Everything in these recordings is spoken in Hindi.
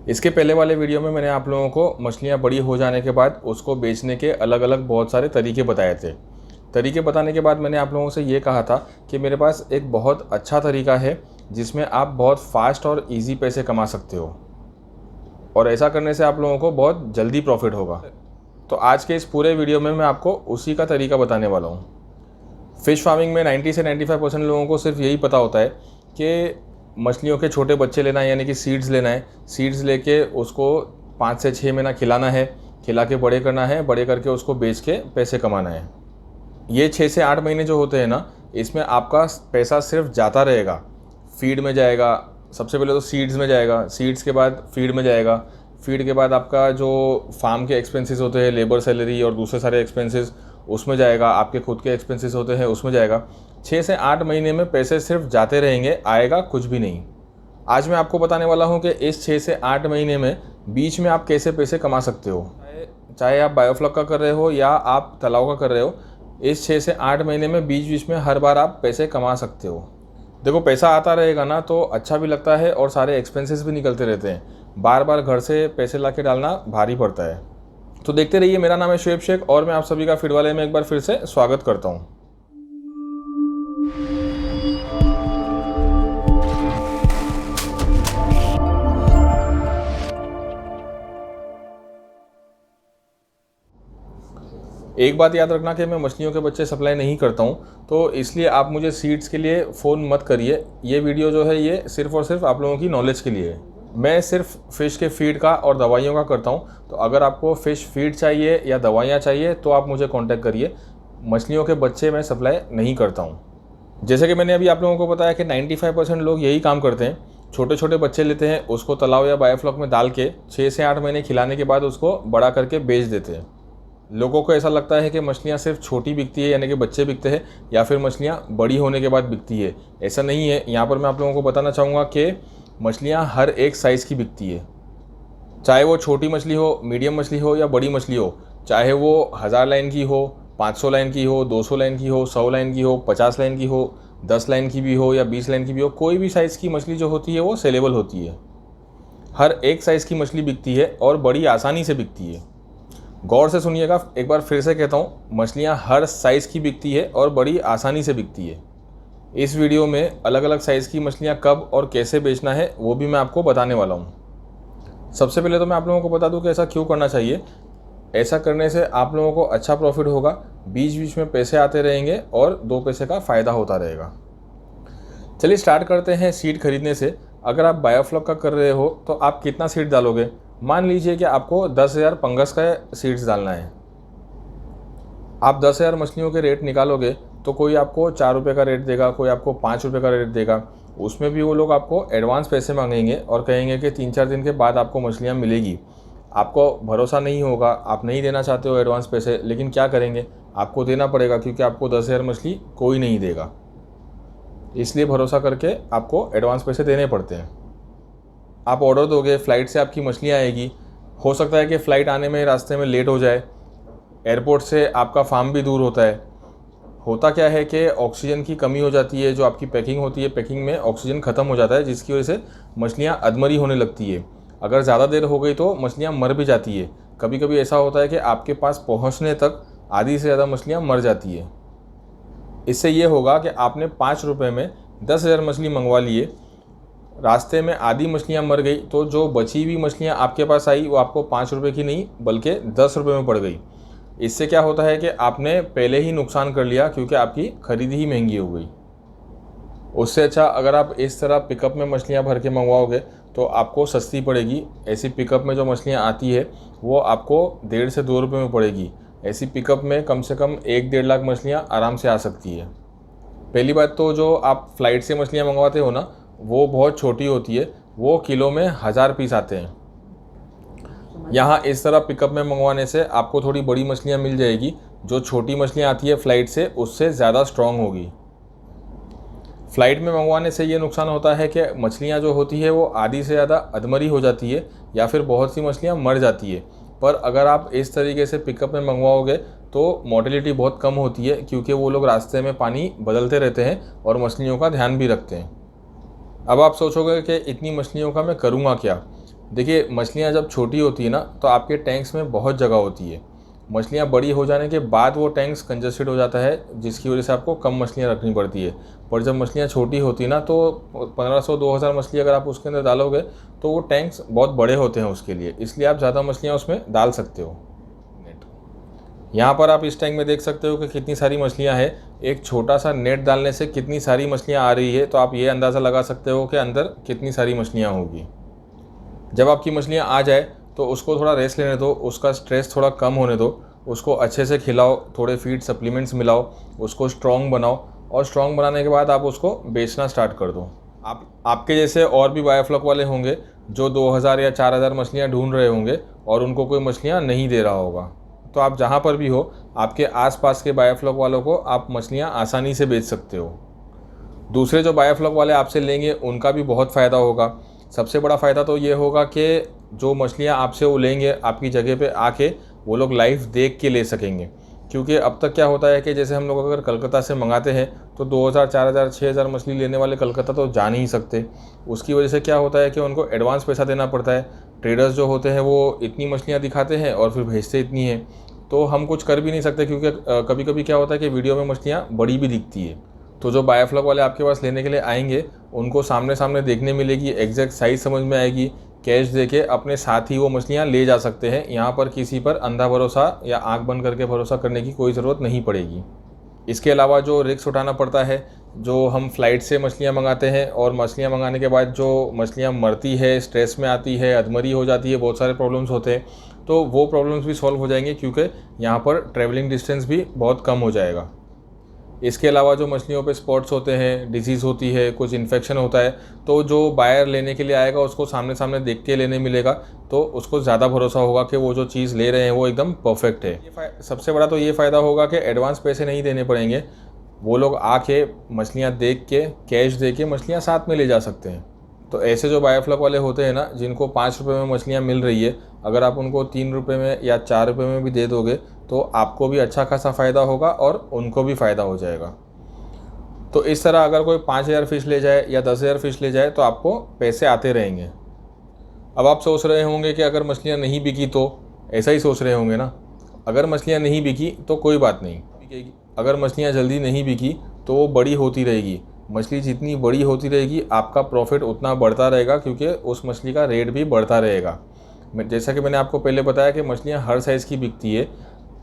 इसके पहले वाले वीडियो में मैंने आप लोगों को मछलियाँ बड़ी हो जाने के बाद उसको बेचने के अलग अलग बहुत सारे तरीके बताए थे। तरीके बताने के बाद मैंने आप लोगों से ये कहा था कि मेरे पास एक बहुत अच्छा तरीका है जिसमें आप बहुत फास्ट और इजी पैसे कमा सकते हो, और ऐसा करने से आप लोगों को बहुत जल्दी प्रॉफिट होगा। तो आज के इस पूरे वीडियो में मैं आपको उसी का तरीका बताने वाला हूँ। फ़िश फार्मिंग में 90 से 95% लोगों को सिर्फ यही पता होता है कि मछलियों के छोटे बच्चे लेना है, यानी कि सीड्स लेना है। सीड्स लेके उसको 5 से 6 महीना खिलाना है, खिला के बड़े करना है, बड़े करके उसको बेच के पैसे कमाना है। ये 6 से 8 महीने जो होते हैं ना, इसमें आपका पैसा सिर्फ जाता रहेगा। फीड में जाएगा, सबसे पहले तो सीड्स में जाएगा, सीड्स के बाद फीड में जाएगा, फीड के बाद आपका जो फार्म के एक्सपेंसेस होते हैं, लेबर सैलरी और दूसरे सारे एक्सपेंसेस, उसमें जाएगा। आपके खुद के एक्सपेंसेस होते हैं, उसमें जाएगा। 6 से 8 महीने में पैसे सिर्फ जाते रहेंगे, आएगा कुछ भी नहीं। आज मैं आपको बताने वाला हूं कि इस 6 से 8 महीने में बीच में आप कैसे पैसे कमा सकते हो। चाहे आप बायोफ्लॉक का कर रहे हो या आप तालाब का कर रहे हो, इस 6 से 8 महीने में बीच बीच में हर बार आप पैसे कमा सकते हो। देखो, पैसा आता रहेगा ना तो अच्छा भी लगता है और सारे एक्सपेंसेस भी निकलते रहते हैं। बार बार घर से पैसे ला के डालना भारी पड़ता है। तो देखते रहिए। मेरा नाम है शुएब शेख और मैं आप सभी का फीड वाले में एक बार फिर से स्वागत करता हूँ। एक बात याद रखना कि मैं मछलियों के बच्चे सप्लाई नहीं करता हूँ, तो इसलिए आप मुझे सीड्स के लिए फ़ोन मत करिए। ये वीडियो जो है ये सिर्फ़ और सिर्फ आप लोगों की नॉलेज के लिए है। मैं सिर्फ फ़िश के फीड का और दवाइयों का करता हूँ। तो अगर आपको फ़िश फीड चाहिए या दवाइयाँ चाहिए तो आप मुझे कॉन्टैक्ट करिए। मछलियों के बच्चे मैं सप्लाई नहीं करता हूँ। जैसे कि मैंने अभी आप लोगों को बताया कि 95% लोग यही काम करते हैं। छोटे छोटे बच्चे लेते हैं, उसको तालाब या बायोफ्लॉक में डाल के 6 से 8 महीने खिलाने के बाद उसको बड़ा करके बेच देते हैं। लोगों को ऐसा लगता है कि मछलियाँ सिर्फ छोटी बिकती है, यानी कि बच्चे बिकते हैं, या फिर मछलियाँ बड़ी होने के बाद बिकती है। ऐसा नहीं है। यहाँ पर मैं आप लोगों को बताना चाहूँगा कि मछलियाँ हर एक साइज़ की बिकती है। चाहे वो छोटी मछली हो, मीडियम मछली हो या बड़ी मछली हो, चाहे वो 1000 लाइन की हो, 500 लाइन की हो, 200 लाइन की हो, 100 लाइन की हो, 50 लाइन की हो, 10 लाइन की भी हो या 20 लाइन की भी हो, कोई भी साइज़ की मछली जो होती है वो सेलेबल होती है। हर एक साइज़ की मछली बिकती है और बड़ी आसानी से बिकती है। गौर से सुनिएगा, एक बार फिर से कहता हूँ, मछलियाँ हर साइज़ की बिकती है और बड़ी आसानी से बिकती है। इस वीडियो में अलग अलग साइज़ की मछलियाँ कब और कैसे बेचना है वो भी मैं आपको बताने वाला हूँ। सबसे पहले तो मैं आप लोगों को बता दूँ कि ऐसा क्यों करना चाहिए। ऐसा करने से आप लोगों को अच्छा प्रॉफिट होगा, बीच बीच में पैसे आते रहेंगे और 2 पैसे का फ़ायदा होता रहेगा। चलिए स्टार्ट करते हैं सीड खरीदने से। अगर आप बायोफ्लॉक का कर रहे हो तो आप कितना सीड डालोगे? मान लीजिए कि आपको 10,000 पंगस का सीड्स डालना है। आप 10,000 मछलियों के रेट निकालोगे तो कोई आपको 4 रुपये का रेट देगा, कोई आपको 5 रुपये का रेट देगा। उसमें भी वो लोग आपको एडवांस पैसे मांगेंगे और कहेंगे कि 3-4 दिन के बाद आपको मछलियाँ मिलेगी। आपको भरोसा नहीं होगा, आप नहीं देना चाहते हो एडवांस पैसे, लेकिन क्या करेंगे, आपको देना पड़ेगा क्योंकि आपको 10,000 मछली कोई नहीं देगा। इसलिए भरोसा करके आपको एडवांस पैसे देने पड़ते हैं। आप ऑर्डर दोगे, फ़्लाइट से आपकी मछलियाँ आएगी। हो सकता है कि फ़्लाइट आने में रास्ते में लेट हो जाए। एयरपोर्ट से आपका फार्म भी दूर होता है। होता क्या है कि ऑक्सीजन की कमी हो जाती है। जो आपकी पैकिंग होती है, पैकिंग में ऑक्सीजन ख़त्म हो जाता है, जिसकी वजह से मछलियाँ अधमरी होने लगती है। अगर ज़्यादा देर हो गई तो मछलियाँ मर भी जाती है। कभी कभी ऐसा होता है कि आपके पास पहुँचने तक आधी से ज़्यादा मछलियाँ मर जाती है। इससे ये होगा कि आपने 5 रुपये में 10,000 मछली मंगवा लिए, रास्ते में आधी मछलियाँ मर गई, तो जो बची हुई मछलियाँ आपके पास आई वो आपको 5 रुपये की नहीं बल्कि 10 रुपये में पड़ गई। इससे क्या होता है कि आपने पहले ही नुकसान कर लिया क्योंकि आपकी खरीदी ही महंगी हो गई। उससे अच्छा अगर आप इस तरह पिकअप में मछलियाँ भर के मंगवाओगे तो आपको सस्ती पड़ेगी। ऐसी पिकअप में जो मछलियाँ आती है वो आपको 1.5 से 2 रुपये में पड़ेगी। ऐसी पिकअप में कम से कम 1-1.5 लाख मछलियाँ आराम से आ सकती है। पहली बात तो जो आप फ़्लाइट से मछलियाँ मंगवाते हो ना, वो बहुत छोटी होती है, वो किलो में 1000 पीस आते हैं। यहाँ इस तरह पिकअप में मंगवाने से आपको थोड़ी बड़ी मछलियाँ मिल जाएगी। जो छोटी मछलियाँ आती है फ़्लाइट से, उससे ज़्यादा स्ट्रॉन्ग होगी। फ़्लाइट में मंगवाने से ये नुकसान होता है कि मछलियाँ जो होती है वो आधी से ज़्यादा अधमरी हो जाती है या फिर बहुत सी मछलियाँ मर जाती है। पर अगर आप इस तरीके से पिकअप में मंगवाओगे तो मोर्टेलिटी बहुत कम होती है, क्योंकि वो लोग रास्ते में पानी बदलते रहते हैं और मछलियों का ध्यान भी रखते हैं। अब आप सोचोगे कि इतनी मछलियों का मैं करूँगा क्या? देखिए, मछलियाँ जब छोटी होती है ना तो आपके टैंक्स में बहुत जगह होती है। मछलियाँ बड़ी हो जाने के बाद वो टैंक्स कंजस्टेड हो जाता है, जिसकी वजह से आपको कम मछलियाँ रखनी पड़ती है। पर जब मछलियाँ छोटी होती है ना तो 1500-2000 मछली अगर आप उसके अंदर डालोगे तो वो टैंक्स बहुत बड़े होते हैं उसके लिए, इसलिए आप ज़्यादा मछलियाँ उसमें डाल सकते हो। यहाँ पर आप इस टैंक में देख सकते हो कि कितनी सारी मछलियाँ हैं। एक छोटा सा नेट डालने से कितनी सारी मछलियाँ आ रही है, तो आप ये अंदाज़ा लगा सकते हो कि अंदर कितनी सारी मछलियाँ होगी। जब आपकी मछलियाँ आ जाए तो उसको थोड़ा रेस्ट लेने दो, उसका स्ट्रेस थोड़ा कम होने दो, उसको अच्छे से खिलाओ, थोड़े फीड सप्लीमेंट्स मिलाओ, उसको स्ट्रॉन्ग बनाओ और स्ट्रॉन्ग बनाने के बाद आप उसको बेचना स्टार्ट कर दो। आपके जैसे और भी बायोफ्लॉक वाले होंगे जो 2000 या 4000 मछलियाँ ढूंढ रहे होंगे और उनको कोई मछलियाँ नहीं दे रहा होगा। तो आप जहाँ पर भी हो, आपके आसपास के बायोफ्लॉक वालों को आप मछलियाँ आसानी से बेच सकते हो। दूसरे जो बायोफ्लॉक वाले आपसे लेंगे उनका भी बहुत फ़ायदा होगा। सबसे बड़ा फ़ायदा तो ये होगा कि जो मछलियाँ आपसे वो लेंगे आपकी जगह पे आके वो लोग लाइव देख के ले सकेंगे। क्योंकि अब तक क्या होता है कि जैसे हम लोग अगर कलकत्ता से मंगाते हैं तो 2000, 4000, 6000 मछली लेने वाले कलकत्ता तो जा नहीं सकते। उसकी वजह से क्या होता है कि उनको एडवांस पैसा देना पड़ता है। ट्रेडर्स जो होते हैं वो इतनी मछलियाँ दिखाते हैं और फिर भेजते इतनी हैं, तो हम कुछ कर भी नहीं सकते। क्योंकि कभी कभी क्या होता है कि वीडियो में मछलियाँ बड़ी भी दिखती है। तो जो बायोफ्लॉक वाले आपके पास लेने के लिए आएंगे उनको सामने सामने देखने मिलेगी, एग्जैक्ट साइज़ समझ में आएगी, कैश देके अपने साथ ही वो मछलियाँ ले जा सकते हैं। यहाँ पर किसी पर अंधा भरोसा या आंख बंद करके भरोसा करने की कोई ज़रूरत नहीं पड़ेगी। इसके अलावा जो रिस्क उठाना पड़ता है, जो हम फ़्लाइट से मछलियाँ मंगाते हैं और मछलियाँ मंगाने के बाद जो मछलियाँ मरती है, स्ट्रेस में आती है, अधमरी हो जाती है, बहुत सारे प्रॉब्लम्स होते हैं, तो वो प्रॉब्लम्स भी सॉल्व हो जाएंगे क्योंकि यहाँ पर ट्रैवलिंग डिस्टेंस भी बहुत कम हो जाएगा। इसके अलावा जो मछलियों पे स्पॉट्स होते हैं, डिजीज़ होती है, कुछ इन्फेक्शन होता है, तो जो बायर लेने के लिए आएगा उसको सामने सामने देख के लेने मिलेगा, तो उसको ज़्यादा भरोसा होगा कि वो जो चीज़ ले रहे हैं वो एकदम परफेक्ट है। सबसे बड़ा तो ये फ़ायदा होगा कि एडवांस पैसे नहीं देने पड़ेंगे। वो लोग आके मछलियाँ देख के कैश दे के मछलियाँ साथ में ले जा सकते हैं। तो ऐसे जो बायोफ्लॉक वाले होते हैं ना, जिनको 5 रुपये में मछलियाँ मिल रही है, अगर आप उनको 3 रुपये में या 4 रुपये में भी दे दोगे तो आपको भी अच्छा खासा फ़ायदा होगा और उनको भी फ़ायदा हो जाएगा। तो इस तरह अगर कोई 5000 फ़िश ले जाए या 10,000 फ़िश ले जाए तो आपको पैसे आते रहेंगे। अब आप सोच रहे होंगे कि अगर मछलियाँ नहीं बिकी तो, ऐसा ही सोच रहे होंगे ना। अगर मछलियाँ नहीं बिकी तो कोई बात नहीं, बिकेगी। अगर मछलियाँ जल्दी नहीं बिकी तो वो बड़ी होती रहेगी। मछली जितनी बड़ी होती रहेगी आपका प्रॉफिट उतना बढ़ता रहेगा, क्योंकि उस मछली का रेट भी बढ़ता रहेगा। जैसा कि मैंने आपको पहले बताया कि मछलियाँ हर साइज़ की बिकती है,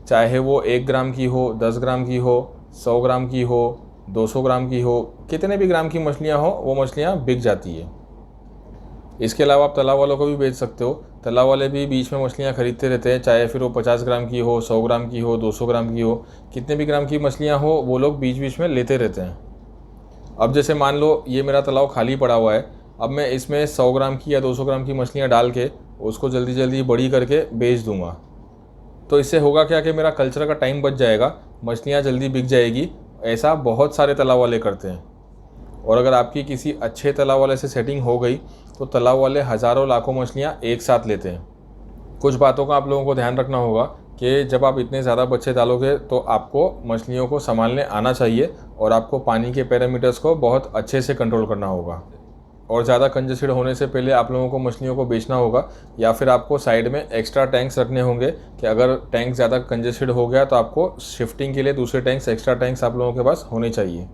चाहे वो 1 ग्राम की हो, 10 ग्राम की हो, 100 ग्राम की हो, 200 ग्राम की हो, कितने भी ग्राम की मछलियाँ हो वो मछलियाँ बिक जाती है। इसके अलावा आप तालाब वालों को भी बेच सकते हो। तालाब वाले भी बीच में मछलियाँ खरीदते रहते हैं, चाहे फिर वो 50 ग्राम की हो, 100 ग्राम की हो, 200 ग्राम की हो, कितने भी ग्राम की मछलियाँ हो वो लोग बीच बीच में लेते रहते हैं। अब जैसे मान लो ये मेरा तालाब खाली पड़ा हुआ है, अब मैं इसमें 100 ग्राम की या 200 ग्राम की मछलियाँ डाल के उसको जल्दी जल्दी बड़ी करके बेच दूँगा। तो इससे होगा क्या कि मेरा कल्चर का टाइम बच जाएगा, मछलियाँ जल्दी बिक जाएगी। ऐसा बहुत सारे तालाब वाले करते हैं। और अगर आपकी किसी अच्छे तालाब वाले से सेटिंग हो गई तो तालाब वाले हज़ारों लाखों मछलियाँ एक साथ लेते हैं। कुछ बातों का आप लोगों को ध्यान रखना होगा कि जब आप इतने ज़्यादा बच्चे डालोगे तो आपको मछलियों को संभालने आना चाहिए और आपको पानी के पैरामीटर्स को बहुत अच्छे से कंट्रोल करना होगा। और ज़्यादा कंजेस्टेड होने से पहले आप लोगों को मछलियों को बेचना होगा, या फिर आपको साइड में एक्स्ट्रा टैंक्स रखने होंगे कि अगर टैंक ज़्यादा कंजेस्टेड हो गया तो आपको शिफ्टिंग के लिए दूसरे टैंक्स, एक्स्ट्रा टैंक्स आप लोगों के पास होने चाहिए।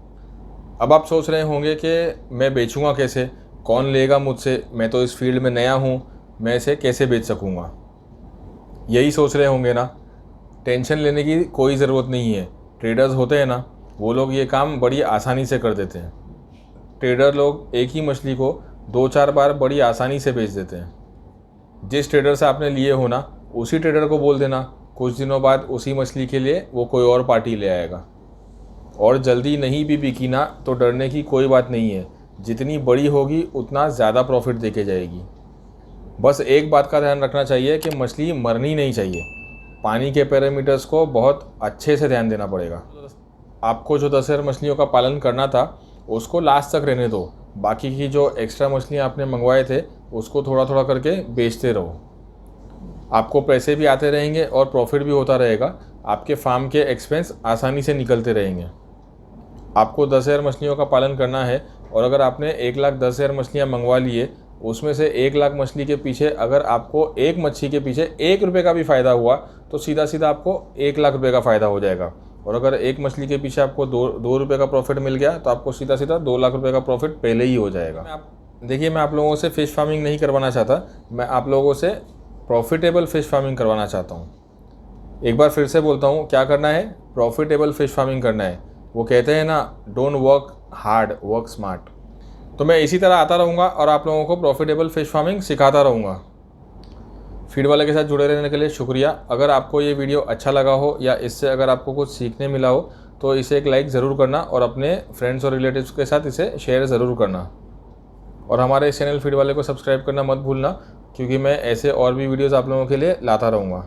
अब आप सोच रहे होंगे कि मैं बेचूंगा कैसे, कौन लेगा मुझसे, मैं तो इस फील्ड में नया हूँ, मैं इसे कैसे बेच सकूँगा, यही सोच रहे होंगे ना। टेंशन लेने की कोई ज़रूरत नहीं है। ट्रेडर्स होते हैं ना, वो लोग ये काम बड़ी आसानी से कर देते हैं। ट्रेडर लोग एक ही मछली को 2-4 बार बड़ी आसानी से बेच देते हैं। जिस ट्रेडर से आपने लिए हो ना, उसी ट्रेडर को बोल देना कुछ दिनों बाद उसी मछली के लिए वो कोई और पार्टी ले आएगा। और जल्दी नहीं भी बिकी ना तो डरने की कोई बात नहीं है, जितनी बड़ी होगी उतना ज़्यादा प्रॉफिट देके जाएगी। बस एक बात का ध्यान रखना चाहिए कि मछली मरनी नहीं चाहिए। पानी के पैरामीटर्स को बहुत अच्छे से ध्यान देना पड़ेगा। आपको जो 10,000 मछलियों का पालन करना था उसको लास्ट तक रहने दो, बाकी की जो एक्स्ट्रा मछलियाँ आपने मंगवाए थे उसको थोड़ा थोड़ा करके बेचते रहो। आपको पैसे भी आते रहेंगे और प्रॉफिट भी होता रहेगा। आपके फार्म के एक्सपेंस आसानी से निकलते रहेंगे। आपको 10,000 मछलियों का पालन करना है और अगर आपने 1,10,000 मछलियाँ मंगवा लिए उसमें से 1 लाख मछली के पीछे अगर आपको एक मच्छी के पीछे 1 रुपये का भी फ़ायदा हुआ तो सीधा सीधा आपको 1 लाख रुपये का फ़ायदा हो जाएगा। और अगर एक मछली के पीछे आपको 2 रुपये का प्रॉफिट मिल गया तो आपको सीधा सीधा 2 लाख रुपये का प्रॉफिट पहले ही हो जाएगा। देखिए, मैं आप लोगों से फ़िश फार्मिंग नहीं करवाना चाहता, मैं आप लोगों से प्रॉफिटेबल फ़िश फार्मिंग करवाना चाहता हूँ। एक बार फिर से बोलता हूँ, क्या करना है? प्रॉफिटेबल फ़िश फार्मिंग करना है। वो कहते हैं ना, don't work hard, work smart. तो मैं इसी तरह आता रहूँगा और आप लोगों को प्रॉफिटेबल फ़िश फार्मिंग सिखाता रहूँगा। फीड वाले के साथ जुड़े रहने के लिए शुक्रिया। अगर आपको ये वीडियो अच्छा लगा हो या इससे अगर आपको कुछ सीखने मिला हो तो इसे एक लाइक ज़रूर करना और अपने फ्रेंड्स और रिलेटिव्स के साथ इसे शेयर ज़रूर करना। और हमारे इस चैनल फीड वाले को सब्सक्राइब करना मत भूलना, क्योंकि मैं ऐसे और भी वीडियोज़ आप लोगों के लिए लाता रहूँगा।